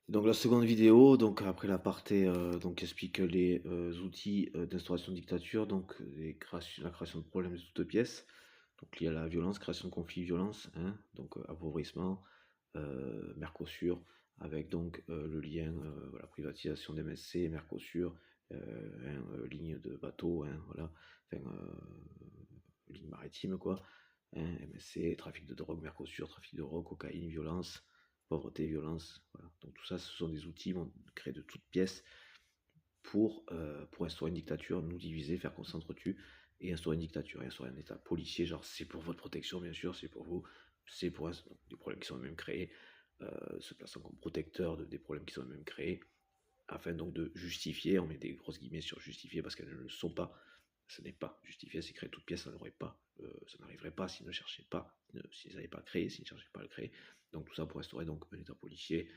Donc la seconde vidéo, donc après l'aparté, donc explique les outils d'instauration de dictature, donc la création de problèmes de toutes pièces, donc liés à la violence, création de conflits, violence, hein, donc appauvrissement, Mercosur, avec donc le lien, voilà, privatisation d'MSC, Mercosur, ligne de bateau, hein, voilà, enfin, ligne maritime quoi, hein, MSC, trafic de drogue, Mercosur, trafic de drogue, cocaïne, violence, pauvreté, violence, voilà. Donc tout ça, ce sont des outils créés de toutes pièces pour instaurer une dictature, nous diviser, faire qu'on s'entretue, et instaurer une dictature, et instaurer un état policier, genre c'est pour votre protection bien sûr, c'est pour vous, c'est pour des problèmes qui sont même créés, se plaçant comme protecteur des problèmes qui sont même créés, afin donc de justifier, on met des grosses guillemets sur justifier parce qu'elles ne le sont pas, ce n'est pas justifié, c'est créé toute pièce, ça n'aurait pas, ça n'arriverait pas s'ils ne cherchaient pas, s'ils n'avaient pas créé, s'ils ne cherchaient pas à le créer. Donc tout ça pour instaurer donc un état policier,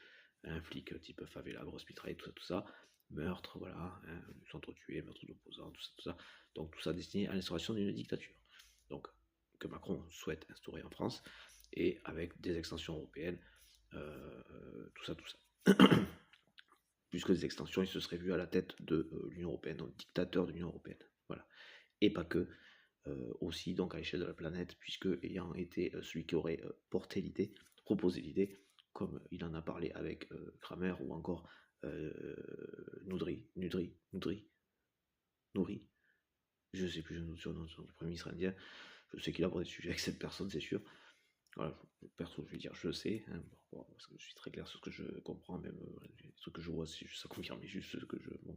un flic type favela, grosse mitraille, tout ça, meurtre, voilà, hein, s'entretuer, meurtre d'opposants, tout ça. Donc tout ça destiné à l'instauration d'une dictature. Donc que Macron souhaite instaurer en France, et avec des extensions européennes, tout ça, tout ça. Puisque des extensions, il se serait vu à la tête de l'Union européenne, donc dictateur de l'Union européenne. Voilà. Et pas que, aussi donc à l'échelle de la planète, puisque ayant été celui qui aurait porté l'idée, proposé l'idée, comme il en a parlé avec Kramer ou encore Nouri, je sais plus le surnom du Premier ministre indien, je sais qu'il a abordé le sujet avec cette personne, c'est sûr. Voilà, perso, je vais dire, je sais, hein, bon, parce que je suis très clair sur ce que je comprends, même ce que je vois, ça confirme juste ce que je bon,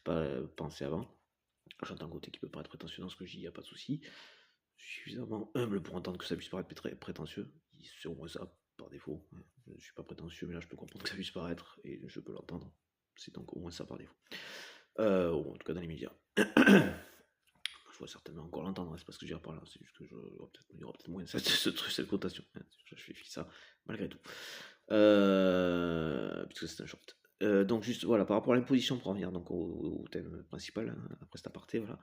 pas pensé avant. J'entends un côté qui peut paraître prétentieux dans ce que je dis, il n'y a pas de souci. Je suis suffisamment humble pour entendre que ça puisse paraître prétentieux. C'est au moins ça, par défaut. Je ne suis pas prétentieux, mais là, je peux comprendre que ça puisse paraître, et je peux l'entendre. C'est donc au moins ça par défaut. En tout cas, dans les médias. Je vais certainement encore l'entendre, c'est pas ce que je veux dire par là, c'est juste que il y aura peut-être moins cette cotation. Je fais ça malgré tout. Puisque c'est un short. Donc juste voilà, par rapport à l'imposition, pour revenir donc au thème principal, hein, après cet aparté, voilà.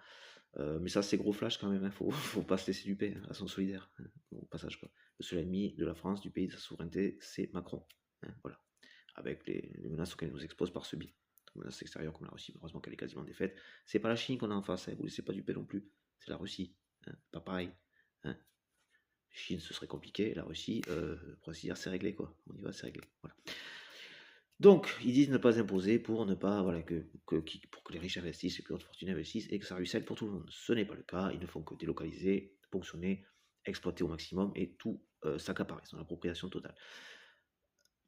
Mais ça c'est gros flash quand même, hein, faut pas se laisser duper, à son solidaire, hein, au passage quoi. Le seul ennemi de la France, du pays, de sa souveraineté, c'est Macron. Hein, voilà. Avec les menaces auxquelles nous expose par ce biais. Menaces extérieures comme la Russie, heureusement qu'elle est quasiment défaite. C'est pas la Chine qu'on a en face, hein, vous laissez pas duper non plus. C'est la Russie. Hein, pas pareil. Hein. Chine, ce serait compliqué. La Russie, pour ainsi dire, c'est réglé, quoi. On y va, c'est réglé. Voilà. Donc, ils disent ne pas imposer pour ne pas, voilà, pour que les riches investissent et que les autres fortunés investissent et que ça ruisselle pour tout le monde. Ce n'est pas le cas. Ils ne font que délocaliser, ponctionner, exploiter au maximum et tout s'accaparer. C'est une appropriation totale.